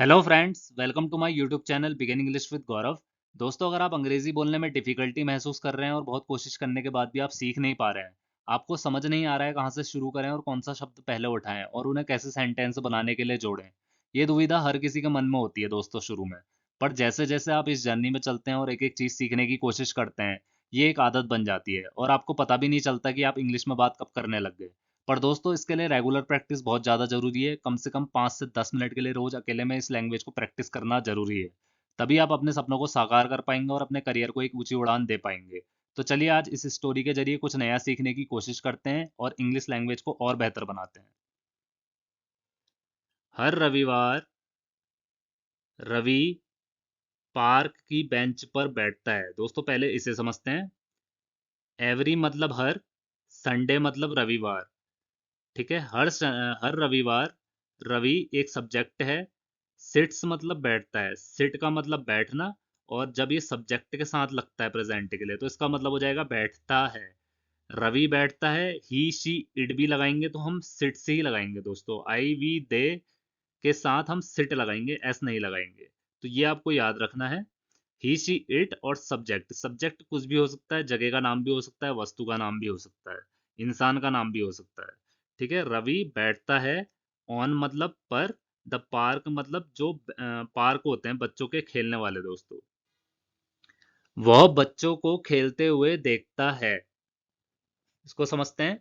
Hello friends, welcome to my YouTube channel begin English with Gaurav. दोस्तों, अगर आप अंग्रेजी बोलने में डिफ़िकल्टी महसूस कर रहे हैं और बहुत कोशिश करने के बाद भी आप सीख नहीं पा रहे हैं, आपको समझ नहीं आ रहा है कहाँ से शुरू करें और कौन सा शब्द पहले उठाएं और उन्हें कैसे सेंटेंस बनाने के लिए जोड़ें, ये दुविधा हर किसी के मन में होती है दोस्तों शुरू में। पर जैसे जैसे आप इस जर्नी में चलते हैं और एक एक चीज़ सीखने की कोशिश करते हैं, ये एक आदत बन जाती है और आपको पता भी नहीं चलता कि आप इंग्लिश में बात कब करने लग गए। पर दोस्तों, इसके लिए रेगुलर प्रैक्टिस बहुत ज़्यादा ज़रूरी है। कम से कम 5 से 10 मिनट के लिए रोज़ अकेले में इस लैंग्वेज को प्रैक्टिस करना ज़रूरी है। तभी आप अपने सपनों को साकार कर पाएंगे और अपने करियर को एक ऊंची उड़ान दे पाएंगे। तो चलिए आज इस स्टोरी के जरिए कुछ नया सीखने की कोशिश करते हैं और इंग्लिश लैंग्वेज को और बेहतर बनाते हैं। हर रविवार रवि पार्क की बेंच पर बैठता है। दोस्तों, पहले इसे समझते हैं। एवरी मतलब हर, संडे मतलब रविवार। ठीक है, हर रविवार रवि एक सब्जेक्ट है। सिट्स मतलब बैठता है, सिट का मतलब बैठना। और जब ये सब्जेक्ट के साथ लगता है प्रेजेंट के लिए तो इसका मतलब हो जाएगा बैठता है। रवि बैठता है, ही शी इट भी लगाएंगे तो हम सिट से ही लगाएंगे दोस्तों। आई वी दे के साथ हम सिट लगाएंगे, एस नहीं लगाएंगे। तो ये आपको याद रखना है। ही शी इट और सब्जेक्ट, सब्जेक्ट कुछ भी हो सकता है, जगह का नाम भी हो सकता है, वस्तु का नाम भी हो सकता है, इंसान का नाम भी हो सकता है। ठीक है, रवि बैठता है। ऑन मतलब पर, द पार्क मतलब जो पार्क होते हैं बच्चों के खेलने वाले दोस्तों, वह बच्चों को खेलते हुए देखता है। इसको समझते हैं।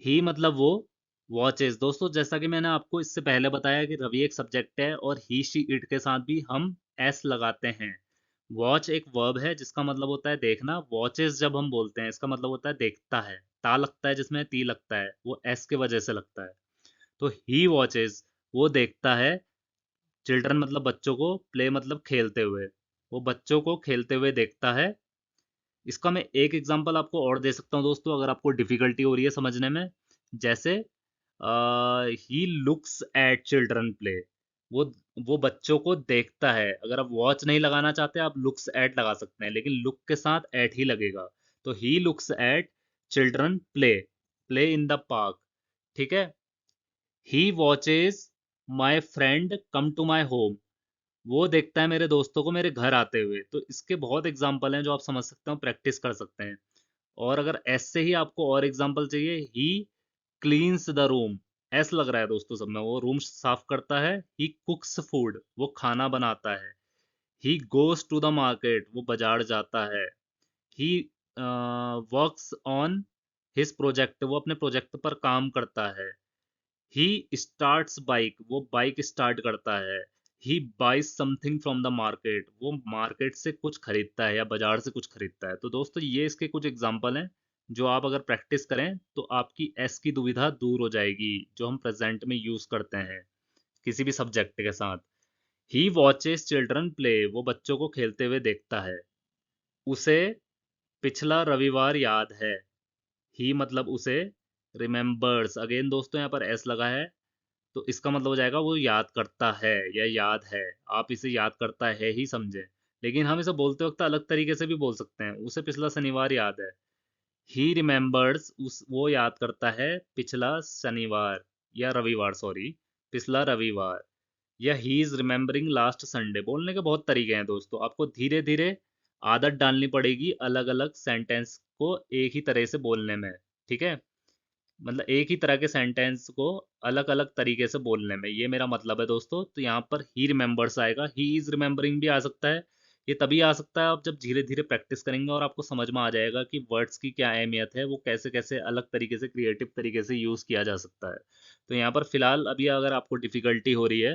ही मतलब वो, वॉचेस दोस्तों, जैसा कि मैंने आपको इससे पहले बताया कि रवि एक सब्जेक्ट है और ही शी इट के साथ भी हम एस लगाते हैं। वॉच एक वर्ब है जिसका मतलब होता है देखना। वॉचेस जब हम बोलते हैं इसका मतलब होता है देखता है। ता लगता है जिसमें ती लगता है, वो एस के वजह से लगता है। तो ही वॉचेस, वो देखता है। चिल्ड्रन मतलब बच्चों को, प्ले मतलब खेलते हुए, वो बच्चों को खेलते हुए देखता है। इसका मैं एक एग्जांपल आपको और दे सकता हूँ दोस्तों, अगर आपको डिफिकल्टी हो रही है समझने में। जैसे ही लुक्स एट चिल्ड्रन प्ले, वो वो बच्चों को देखता है। अगर आप वॉच नहीं लगाना चाहते आप लुक्स एट लगा सकते हैं, लेकिन लुक के साथ एट ही लगेगा। तो he looks at children play, play in the park. ठीक है। He watches my friend come to my home, वो देखता है मेरे दोस्तों को मेरे घर आते हुए। तो इसके बहुत एग्जाम्पल हैं जो आप समझ सकते हो, प्रैक्टिस कर सकते हैं। और अगर एस से ही आपको और एग्जाम्पल चाहिए, ही क्लीन्स द रूम, एस लग रहा है दोस्तों सब में, वो रूम साफ करता है। ही कुक्स फूड, वो खाना बनाता है। He goes to the market, वो बाजार जाता है। He works on his project, वो अपने प्रोजेक्ट पर काम करता है। ही स्टार्ट्स बाइक, वो बाइक स्टार्ट करता है। He buys something from the market, वो मार्केट से कुछ खरीदता है या बाजार से कुछ खरीदता है। तो दोस्तों, ये इसके कुछ एग्जाम्पल हैं जो आप अगर प्रैक्टिस करें तो आपकी एस की दुविधा दूर हो जाएगी, जो हम प्रेजेंट में यूज करते हैं किसी भी सब्जेक्ट के साथ। ही वॉचेस चिल्ड्रन प्ले, वो बच्चों को खेलते हुए देखता है। उसे पिछला रविवार याद है। ही मतलब उसे, रिमेम्बर्स, अगेन दोस्तों यहाँ पर एस लगा है, तो इसका मतलब हो जाएगा वो याद करता है या याद है। आप इसे याद करता है ही समझें, लेकिन हम इसे बोलते वक्त अलग तरीके से भी बोल सकते हैं। उसे पिछला शनिवार याद है। ही रिमेम्बर्स, उस वो याद करता है पिछला शनिवार या रविवार, सॉरी, पिछला रविवार। या he is remembering last Sunday. बोलने के बहुत तरीके हैं दोस्तों, आपको धीरे धीरे आदत डालनी पड़ेगी अलग अलग सेंटेंस को एक ही तरह से बोलने में। ठीक है, मतलब एक ही तरह के सेंटेंस को अलग अलग तरीके से बोलने में, ये मेरा मतलब है दोस्तों। तो यहाँ पर ही रिमेम्बर्स आएगा, ही इज रिमेम्बरिंग भी आ सकता है। ये तभी आ सकता है आप जब धीरे धीरे प्रैक्टिस करेंगे और आपको समझ में आ जाएगा कि वर्ड्स की क्या अहमियत है, वो कैसे कैसे अलग तरीके से क्रिएटिव तरीके से यूज़ किया जा सकता है। तो यहाँ पर फिलहाल अभी अगर आपको डिफिकल्टी हो रही है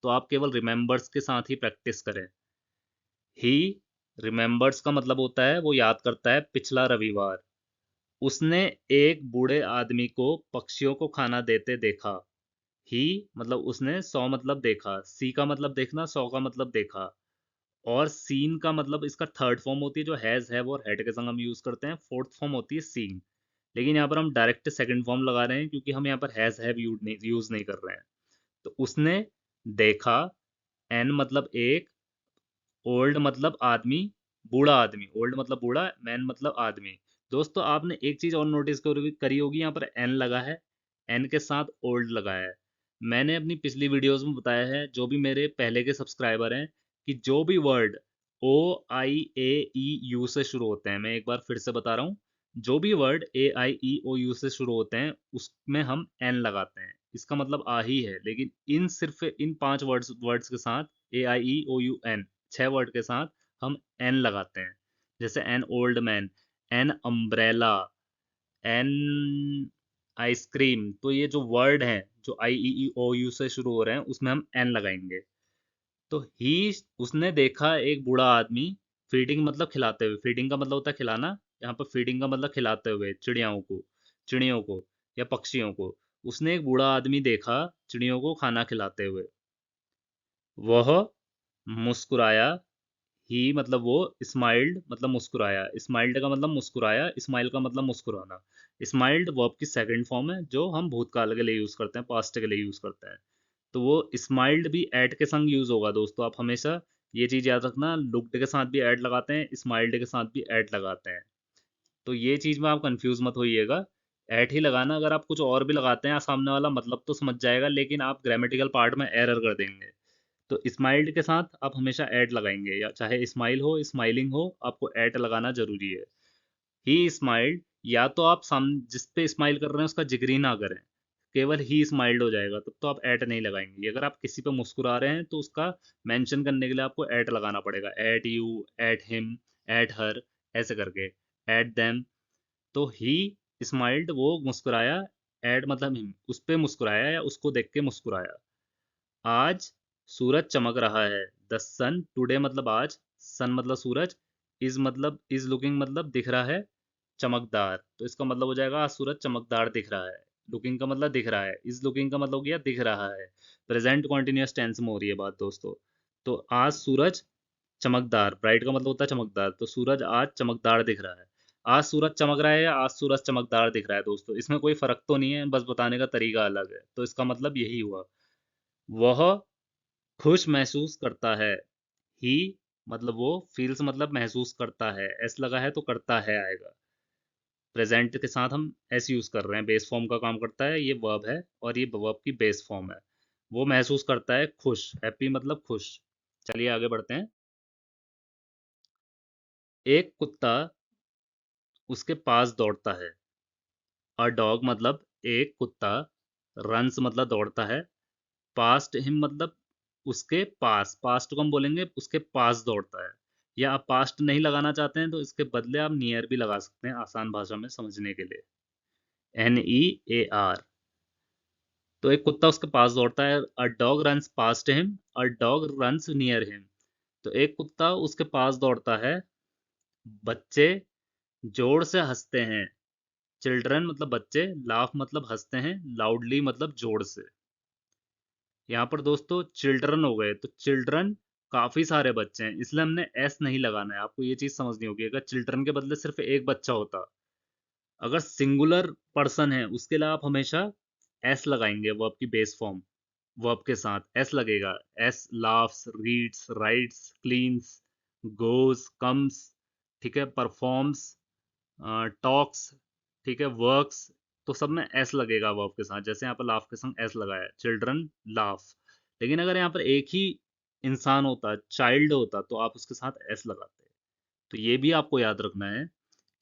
तो आप केवल रिमेम्बर्स के साथ ही प्रैक्टिस करें। ही रिमेम्बर्स का मतलब होता है वो याद करता है पिछला रविवार। उसने एक बूढ़े आदमी को पक्षियों को खाना देते देखा। ही मतलब उसने, सौ मतलब देखा, सी का मतलब देखना, सौ का मतलब देखा। और सीन का मतलब इसका थर्ड फॉर्म होती है जो हैज हैव और हैड के संग हम यूज करते हैं, फोर्थ फॉर्म होती है सीन। लेकिन यहाँ पर हम डायरेक्ट सेकंड फॉर्म लगा रहे हैं क्योंकि हम यहाँ पर हैज हैव यूज नहीं कर रहे हैं। तो उसने देखा, एन मतलब एक, ओल्ड मतलब आदमी, बूढ़ा आदमी, ओल्ड मतलब बूढ़ा, मैन मतलब आदमी। दोस्तों, आपने एक चीज और नोटिस करी होगी, यहाँ पर एन लगा है, एन के साथ ओल्ड लगा है। मैंने अपनी पिछली वीडियोस में बताया है, जो भी मेरे पहले के सब्सक्राइबर हैं, कि जो भी word O I A E U से शुरू होते हैं, मैं एक बार फिर से बता रहा हूँ, जो भी वर्ड AIEOU से शुरू होते हैं उसमें हम एन लगाते हैं। इसका मतलब आ ही है, लेकिन इन सिर्फ इन 5 वर्ड्स वर्ड्स के साथ AIEOUN 6 वर्ड के साथ हम एन लगाते हैं। जैसे an old man, an umbrella, an ice cream. तो ये जो वर्ड हैं जो IEEOU से शुरू हो रहे हैं उसमें हम एन लगाएंगे। तो ही, उसने देखा एक बूढ़ा आदमी फीडिंग मतलब खिलाते हुए, फीडिंग का मतलब होता है खिलाना, यहाँ पर फीडिंग का मतलब खिलाते हुए चिड़ियों को या पक्षियों को। उसने एक बूढ़ा आदमी देखा चिड़ियों को खाना खिलाते हुए। वह मुस्कुराया। ही मतलब वो, स्माइल्ड मतलब मुस्कुराया, स्माइल्ड का मतलब मुस्कुराया, स्माइल का मतलब मुस्कुराना। स्माइल्ड वर्ब की सेकंड फॉर्म है जो हम भूतकाल के लिए यूज करते हैं, पास्ट के लिए यूज करते हैं। तो वो स्माइल्ड भी एट के संग यूज होगा दोस्तों, आप हमेशा ये चीज याद रखना, लुक्ड के साथ भी एट लगाते हैं, स्माइल्ड के साथ भी एट लगाते हैं। तो ये चीज में आप कंफ्यूज मत होइएगा, एट ही लगाना। अगर आप कुछ और भी लगाते हैं सामने वाला मतलब तो समझ जाएगा, लेकिन आप ग्रामेटिकल पार्ट में एरर कर देंगे। तो स्माइल्ड के साथ आप हमेशा ऐड लगाएंगे, या चाहे स्माइल हो स्माइलिंग हो, आपको ऐड लगाना जरूरी है। ही स्माइल्ड, या तो आप जिस पे स्माइल कर रहे हैं उसका जिक्र ही ना करें, केवल ही स्माइल्ड हो जाएगा, तब तो आप ऐट नहीं लगाएंगे। अगर आप किसी पे मुस्कुरा रहे हैं तो उसका मेंशन करने के लिए आपको ऐट लगाना पड़ेगा, at you, at him, at her, ऐसे करके, एट देम। तो ही स्माइल्ड, वो मुस्कुराया, एट मतलब हिम, उस पे मुस्कुराया या उसको देख के मुस्कुराया। आज सूरज चमक रहा है। द सन टुडे मतलब आज, सन मतलब सूरज, इज लुकिंग मतलब दिख रहा है, चमकदार। तो इसका मतलब हो जाएगा आज सूरज चमकदार दिख रहा है। लुकिंग का मतलब दिख रहा है, इज लुकिंग का मतलब हो गया दिख रहा है। प्रेजेंट कॉन्टिन्यूस टेंस में हो रही है बात दोस्तों। तो आज सूरज चमकदार, ब्राइट का मतलब होता है चमकदार, तो सूरज आज चमकदार दिख रहा है। आज सूरज चमक रहा है या आज सूरज चमकदार दिख रहा है दोस्तों, इसमें कोई फर्क तो नहीं है, बस बताने का तरीका अलग है। तो इसका मतलब यही हुआ। वह खुश महसूस करता है। ही मतलब वो, फील्स मतलब महसूस करता है, एस लगा है तो करता है आएगा। प्रेजेंट के साथ हम एस यूज कर रहे हैं, बेस फॉर्म का काम करता है, ये वर्ब है और ये वर्ब की बेस फॉर्म है। वो महसूस करता है खुश, हैप्पी मतलब खुश। चलिए आगे बढ़ते हैं। एक कुत्ता उसके पास दौड़ता है। अ डॉग मतलब एक कुत्ता, रन्स मतलब दौड़ता है, पास्ट हिम मतलब उसके पास, पास्ट को हम बोलेंगे उसके पास दौड़ता है। या आप पास्ट नहीं लगाना चाहते हैं तो इसके बदले आप नियर भी लगा सकते हैं आसान भाषा में समझने के लिए, NEAR। तो एक कुत्ता उसके पास दौड़ता है। A dog runs past him, a dog runs near him. तो एक कुत्ता उसके पास दौड़ता है। बच्चे जोर से हंसते हैं। चिल्ड्रन मतलब बच्चे, लाफ मतलब हंसते हैं, लाउडली मतलब जोर से। यहाँ पर दोस्तों चिल्ड्रन हो गए, तो चिल्ड्रन काफी सारे बच्चे हैं, इसलिए हमने एस नहीं लगाना है। आपको ये चीज समझनी होगी, अगर चिल्ड्रन के बदले सिर्फ एक बच्चा होता, अगर सिंगुलर पर्सन है उसके लिए आप हमेशा एस लगाएंगे, वर्ब की बेस फॉर्म, वर्ब के साथ एस लगेगा। S laughs, reads, rights, cleans, goes, comes, ठीक है, परफॉर्म्स, टॉक्स, ठीक है, वर्क्स। तो सब में एस लगेगा वर्ब के साथ, जैसे यहाँ पर लाफ के संग एस लगाया, चिल्ड्रन लाफ। लेकिन अगर यहाँ पर एक ही इंसान होता, चाइल्ड होता, तो आप उसके साथ एस लगाते। तो ये भी आपको याद रखना है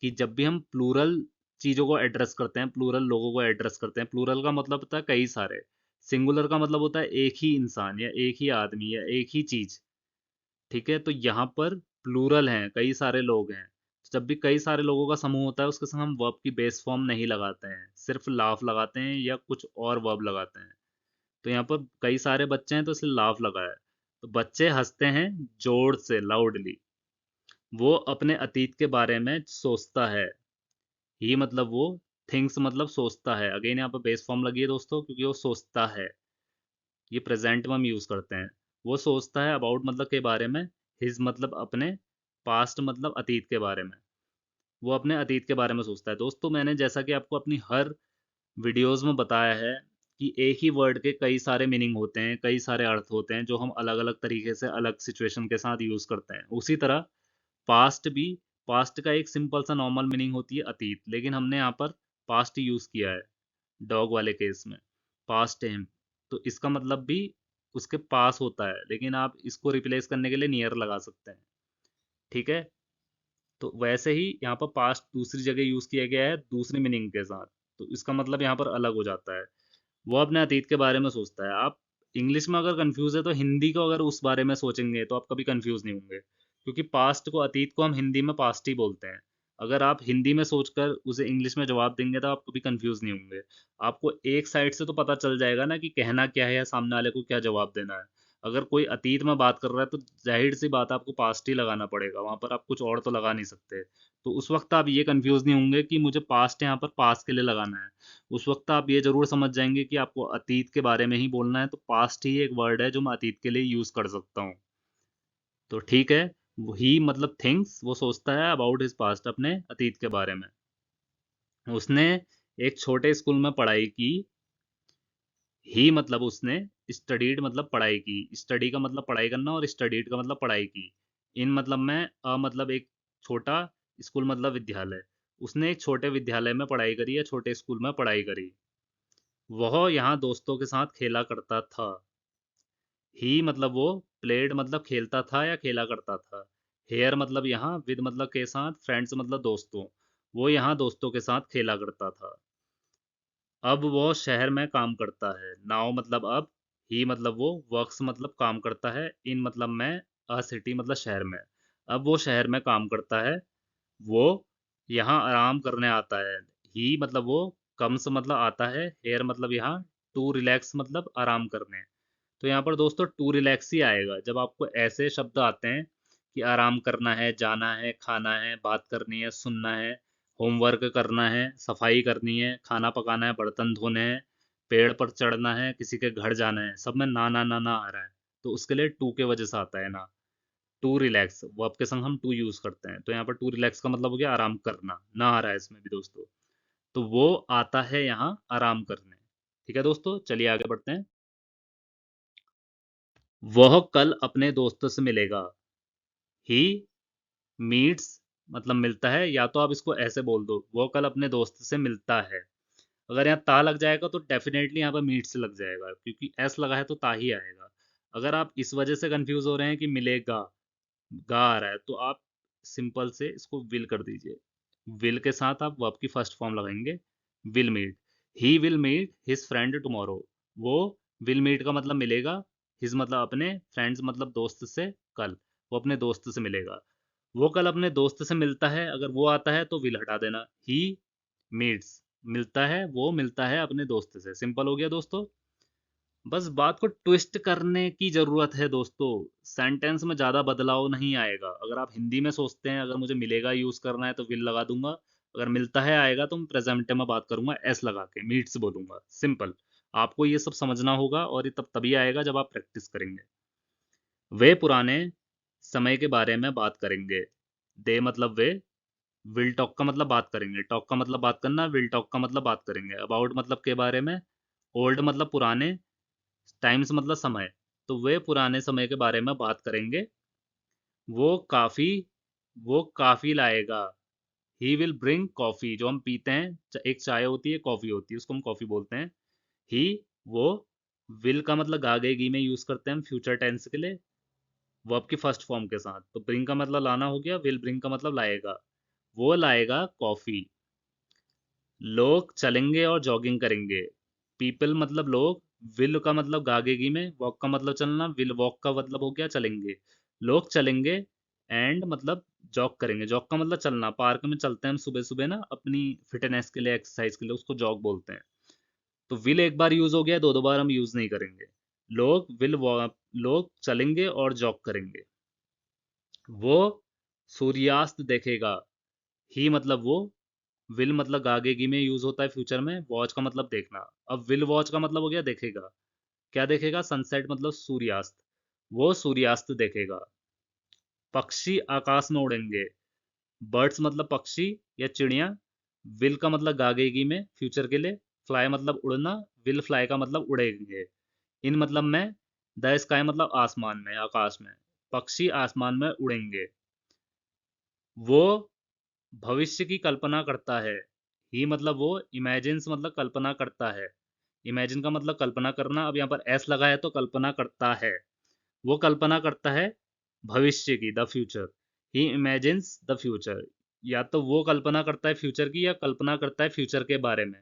कि जब भी हम प्लूरल चीजों को एड्रेस करते हैं, प्लूरल लोगों को एड्रेस करते हैं, प्लूरल का मतलब होता है कई सारे, सिंगुलर का मतलब होता है एक ही इंसान या एक ही आदमी या एक ही चीज। ठीक है, तो यहाँ पर प्लूरल हैं, कई सारे लोग हैं। तो जब भी कई सारे लोगों का समूह होता है उसके संग हम वर्ब की बेस फॉर्म नहीं लगाते हैं, सिर्फ लाफ लगाते हैं या कुछ और वर्ब लगाते हैं। तो यहाँ पर कई सारे बच्चे हैं तो इसलिए लाफ लगाया है। तो बच्चे हंसते हैं जोर से, लाउडली। वो अपने अतीत के बारे में सोचता है। ही मतलब वो, थिंग्स मतलब सोचता है। अगेन यहाँ पर बेस फॉर्म लगी है दोस्तों, क्योंकि वो सोचता है, ये प्रेजेंट में हम यूज करते हैं। वो सोचता है, अबाउट मतलब के बारे में, हिज मतलब अपने, पास्ट मतलब अतीत के बारे में। वो अपने अतीत के बारे में सोचता है। दोस्तों मैंने जैसा कि आपको अपनी हर वीडियोस में बताया है कि एक ही वर्ड के कई सारे मीनिंग होते हैं, कई सारे अर्थ होते हैं, जो हम अलग अलग तरीके से अलग सिचुएशन के साथ यूज करते हैं। उसी तरह पास्ट भी, पास्ट का एक सिंपल सा नॉर्मल मीनिंग होती है अतीत, लेकिन हमने यहाँ पर पास्ट यूज किया है डॉग वाले केस में, पास्ट हिम। तो इसका मतलब भी उसके पास होता है, लेकिन आप इसको रिप्लेस करने के लिए नियर लगा सकते हैं। ठीक है, तो वैसे ही यहाँ पर पास्ट दूसरी जगह यूज किया गया है दूसरी मीनिंग के साथ, तो इसका मतलब यहाँ पर अलग हो जाता है। वो अपने अतीत के बारे में सोचता है। आप इंग्लिश में अगर कंफ्यूज है तो हिंदी को अगर उस बारे में सोचेंगे तो आप कभी कंफ्यूज नहीं होंगे, क्योंकि पास्ट को, अतीत को हम हिंदी में पास्ट ही बोलते हैं। अगर आप हिंदी में सोचकर उसे इंग्लिश में जवाब देंगे तो आप कभी कंफ्यूज नहीं होंगे। आपको एक साइड से तो पता चल जाएगा ना कि कहना क्या है या सामने वाले को क्या जवाब देना है। अगर कोई अतीत में बात कर रहा है तो जाहिर सी बात है आपको पास्ट ही लगाना पड़ेगा, वहां पर आप कुछ और तो लगा नहीं सकते। तो उस वक्त आप ये कंफ्यूज नहीं होंगे कि मुझे पास्ट यहाँ पर पास्ट के लिए लगाना है। उस वक्त आप ये जरूर समझ जाएंगे कि आपको अतीत के बारे में ही बोलना है, तो पास्ट ही एक वर्ड है जो मैं अतीत के लिए यूज कर सकता हूँ। तो ठीक है, ही मतलब थिंग्स, वो सोचता है अबाउट हिज पास्ट, अपने अतीत के बारे में। उसने एक छोटे स्कूल में पढ़ाई की। ही मतलब उसने, स्टडीड मतलब पढ़ाई की, स्टडी का मतलब पढ़ाई करना और स्टडीड का मतलब पढ़ाई की। इन मतलब मैं अ मतलब एक छोटा, स्कूल मतलब विद्यालय। उसने एक छोटे विद्यालय में पढ़ाई करी या छोटे स्कूल में पढ़ाई करी। वह यहाँ दोस्तों के साथ खेला करता था। ही मतलब वो, प्लेड मतलब खेलता था या खेला करता था। हेयर मतलब यहाँ, विद मतलब के साथ, फ्रेंड्स मतलब दोस्तों। वो यहाँ दोस्तों के साथ खेला करता था। अब वो शहर में काम करता है। नाउ मतलब अब। ही मतलब वो, वर्क्स मतलब काम करता है, इन मतलब मैं, अ सिटी मतलब शहर में। अब वो शहर में काम करता है। वो यहाँ आराम करने आता है। ही मतलब वो, कम्स मतलब आता है, हेयर मतलब यहाँ, टू रिलैक्स मतलब आराम करने। तो यहाँ पर दोस्तों टू रिलैक्स ही आएगा जब आपको ऐसे शब्द आते हैं कि आराम करना है, जाना है, खाना है, बात करनी है, सुनना है, होमवर्क करना है, सफाई करनी है, खाना पकाना है, बर्तन धोने हैं, पेड़ पर चढ़ना है, किसी के घर जाना है, सब में ना ना ना ना आ रहा है। तो उसके लिए टू के वजह से आता है ना। टू रिलैक्स, वो आपके संग हम टू यूज करते हैं, तो यहाँ पर टू रिलैक्स का मतलब हो गया आराम करना, ना आ रहा है इसमें भी दोस्तों। तो वो आता है यहाँ आराम करने। ठीक है दोस्तों, चलिए आगे बढ़ते हैं। वह कल अपने दोस्तों से मिलेगा। ही मीट्स मतलब मिलता है, या तो आप इसको ऐसे बोल दो, वो कल अपने दोस्त से मिलता है। अगर यहाँ ता लग जाएगा तो डेफिनेटली यहाँ पर मीट से लग जाएगा, क्योंकि एस लगा है तो ता ही आएगा। अगर आप इस वजह से कंफ्यूज हो रहे हैं कि मिलेगा, गा आ रहा है, तो आप सिंपल से इसको विल कर दीजिए। विल के साथ आप वर्ब की फर्स्ट फॉर्म लगाएंगे, will meet. He will meet his friend tomorrow. वो विल मीट का मतलब मिलेगा, हिज मतलब अपने, फ्रेंड्स मतलब दोस्त से, कल वो अपने दोस्त से मिलेगा। वो कल अपने दोस्त से मिलता है, अगर वो आता है तो विल हटा देना। ही मीट्स, मिलता है, वो मिलता है अपने दोस्त से, सिंपल हो गया दोस्तों। बस बात को ट्विस्ट करने की ज़रूरत है दोस्तों। सेंटेंस में ज़्यादा बदलाव नहीं आएगा। अगर आप हिंदी में सोचते हैं, अगर मुझे मिलेगा यूज़ करना है तो विल लगा दूंगा, अगर मिलता है आएगा तो मैं प्रेजेंट में बात करूंगा, एस लगा के मीट्स बोलूंगा, सिंपल। आपको ये सब समझना होगा, और ये तब तभी आएगा जब आप प्रैक्टिस करेंगे। वे पुराने समय के बारे में बात करेंगे। दे मतलब वे, विल टॉक का मतलब बात करेंगे, टॉक का मतलब बात करना, विल टॉक का मतलब बात करेंगे, अबाउट मतलब के बारे में, ओल्ड मतलब पुराने, टाइम्स मतलब समय। तो वे पुराने समय के बारे में बात करेंगे। वो काफी वो काफी लाएगा। ही विल ब्रिंग कॉफी, जो हम पीते हैं, एक चाय होती है, कॉफी होती है, उसको हम कॉफी बोलते हैं। ही वो, विल का मतलब गागेगी में यूज करते हैं हम फ्यूचर टेंस के लिए, वर्ब की फर्स्ट फॉर्म के साथ। तो ब्रिंग का मतलब लाना हो गया, विल ब्रिंग का मतलब लाएगा। वो लाएगा कॉफी। लोग चलेंगे और जॉगिंग करेंगे। पीपल मतलब लोग, विल का मतलब गागेगी में, वॉक का मतलब चलना, विल वॉक का मतलब हो गया चलेंगे। लोग चलेंगे, एंड मतलब जॉग करेंगे, जॉग का मतलब चलना, पार्क में चलते हैं हम सुबह सुबह ना, अपनी फिटनेस के लिए, एक्सरसाइज के लिए, उसको जॉग बोलते हैं। तो विल एक बार यूज हो गया, दो दो बार हम यूज नहीं करेंगे। लोग लोग चलेंगे और जॉग करेंगे। वो सूर्यास्त देखेगा। ही मतलब वो, विल मतलब आगेगी में यूज होता है फ्यूचर में, वॉच का मतलब देखना। अब विल वॉच का मतलब हो गया देखेगा। क्या देखेगा? सनसेट मतलब सूर्यास्त। वो सूर्यास्त देखेगा। पक्षी आकाश में उड़ेंगे। बर्ड्स मतलब पक्षी या चिड़िया। विल का मतलब गागेगी में फ्यूचर के लिए, फ्लाई मतलब उड़ना, विल फ्लाई का मतलब उड़ेंगे। इन मतलब में, द स्काई मतलब आसमान में, आकाश में। पक्षी आसमान में उड़ेंगे। वो भविष्य की कल्पना करता है। ही मतलब वो, इमेजिन्स मतलब कल्पना करता है। इमेजिन का मतलब कल्पना करना। अब यहाँ पर एस लगा है तो कल्पना करता है, वो कल्पना करता है भविष्य की, the future. He imagines the future. या तो वो कल्पना करता है फ्यूचर की, या कल्पना करता है फ्यूचर के बारे में।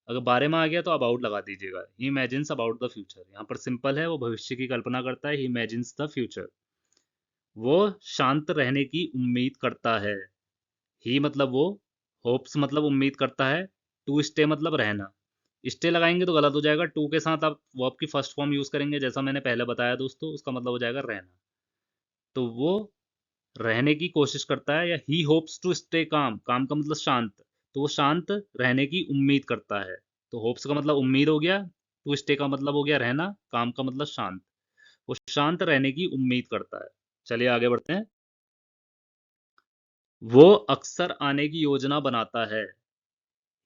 अगर बारे में आ गया तो अबाउट लगा दीजिएगा। ही इमेजिन्स अबाउट द फ्यूचर। यहाँ पर सिंपल है, वो भविष्य की कल्पना करता है। ही इमेजिन्स द फ्यूचर। वो शांत रहने की उम्मीद करता है। ही मतलब वो, होप्स मतलब उम्मीद करता है, टू स्टे मतलब रहना। स्टे लगाएंगे तो गलत हो जाएगा, टू के साथ आप वर्ब की फर्स्ट फॉर्म यूज करेंगे, जैसा मैंने पहले बताया दोस्तों, उसका मतलब हो जाएगा रहना। तो वो रहने की कोशिश करता है, या ही होप्स टू स्टे काम, काम का मतलब शांत, तो वो शांत रहने की उम्मीद करता है। तो होप्स का मतलब उम्मीद हो गया, टू स्टे का मतलब हो गया रहना, काम का मतलब शांत। वो शांत रहने की उम्मीद करता है। चलिए आगे बढ़ते हैं। वो अक्सर आने की योजना बनाता है।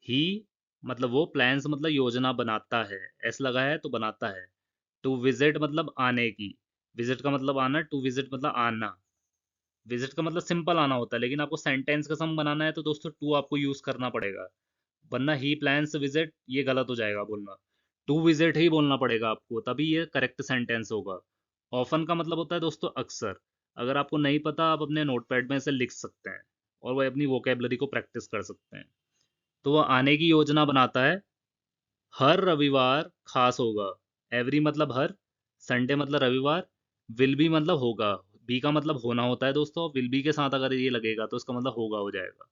ही मतलब वो, प्लान्स मतलब योजना बनाता है, एस लगा है तो बनाता है। टू विजिट मतलब आने की, विजिट का मतलब आना, टू विजिट मतलब आना। विजिट का मतलब सिंपल आना होता है, लेकिन आपको सेंटेंस का सम बनाना है तो दोस्तों टू आपको यूज करना पड़ेगा, वरना ही प्लान्स विजिट ये गलत हो जाएगा बोलना। टू विजिट ही बोलना पड़ेगा आपको, तभी ये करेक्ट सेंटेंस होगा। ऑफन का मतलब होता है दोस्तों अक्सर। अगर आपको नहीं पता, आप अपने नोटपैड में इसे लिख सकते हैं और वह अपनी वोकेबलरी को प्रैक्टिस कर सकते हैं। तो वह आने की योजना बनाता है। हर रविवार खास होगा। एवरी मतलब हर, संडे मतलब रविवार, विल बी मतलब होगा। बी का मतलब होना होता है दोस्तों, विल बी के साथ अगर ये लगेगा तो इसका मतलब होगा हो जाएगा।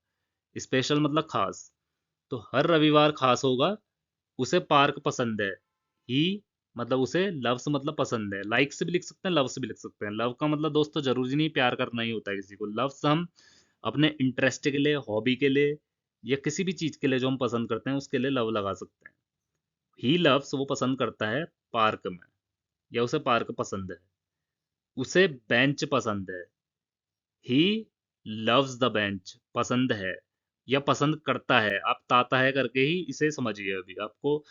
स्पेशल मतलब खास। तो हर रविवार खास होगा। उसे पार्क पसंद है। ही मतलब उसे, लव्स मतलब पसंद है, लाइक से भी लिख सकते हैं, लव से भी लिख सकते हैं। लव का मतलब दोस्तों जरूरी नहीं प्यार करना ही होता है किसी को। लव्स हम अपने इंटरेस्ट के लिए, हॉबी के लिए, या किसी भी चीज के लिए जो हम पसंद करते हैं उसके लिए लव लगा सकते हैं। ही लव्स वो पसंद करता है पार्क में, या उसे पार्क पसंद है। उसे बेंच पसंद है। ही लव्स द बेंच, पसंद है या पसंद करता है। आप ताता है करके ही इसे समझिए, अभी आपको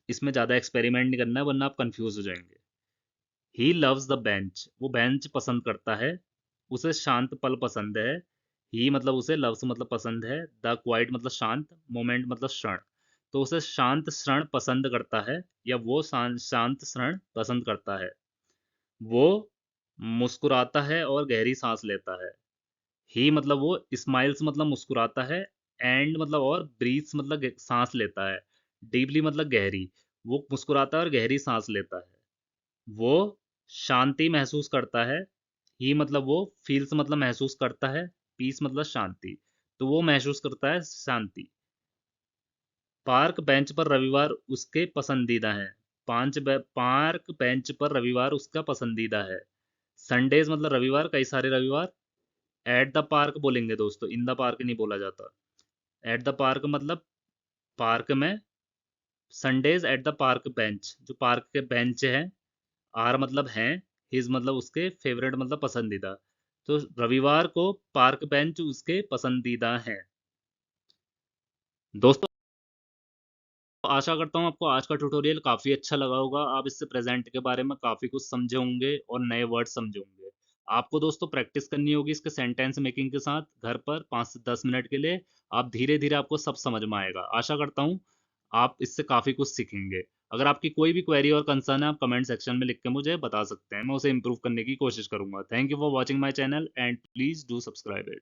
इसमें ज़्यादा एक्सपेरिमेंट नहीं करना है, वरना आप कंफ्यूज हो जाएंगे। ही लव्स द बेंच, वो बेंच पसंद करता है। उसे शांत पल पसंद है। ही मतलब उसे, लव्स मतलब पसंद है, द क्वाइट मतलब शांत, मोमेंट मतलब क्षण। तो उसे शांत क्षण पसंद करता है, या वो शांत शांत क्षण पसंद करता है। वो मुस्कुराता है और गहरी सांस लेता है। ही मतलब वो, स्माइल्स मतलब मुस्कुराता है, एंड मतलब और, ब्रीथ्स मतलब सांस लेता है, डीपली मतलब गहरी। वो मुस्कुराता है और गहरी सांस लेता है। वो शांति महसूस करता है। ही मतलब वो, फील्स मतलब महसूस करता है, पीस मतलब शांति। तो वो महसूस करता है शांति। पार्क बेंच पर रविवार उसके पसंदीदा है। पार्क बेंच पर रविवार उसका पसंदीदा है। संडेज मतलब रविवार, कई सारे रविवार। एट द पार्क बोलेंगे दोस्तों, इन द पार्क नहीं बोला जाता। एट द पार्क मतलब पार्क में। Sundays at the park bench, जो पार्क के बेंच है। आर मतलब हैं। हिज मतलब उसके, फेवरेट मतलब पसंदीदा। तो रविवार को पार्क बेंच उसके पसंदीदा है। दोस्तों, आशा करता हूँ आपको आज का ट्यूटोरियल काफ़ी अच्छा लगा होगा। आप इससे प्रेजेंट के बारे में काफ़ी कुछ समझे होंगे और नए वर्ड समझे होंगे। आपको दोस्तों प्रैक्टिस करनी होगी इसके सेंटेंस मेकिंग के साथ घर पर 5 से 10 मिनट के लिए। आप धीरे धीरे आपको सब समझ में आएगा। आशा करता हूँ आप इससे काफ़ी कुछ सीखेंगे। अगर आपकी कोई भी क्वेरी और कंसर्न है, आप कमेंट सेक्शन में लिख के मुझे बता सकते हैं, मैं उसे इम्प्रूव करने की कोशिश करूंगा। Thank you for watching my channel and please do subscribe it.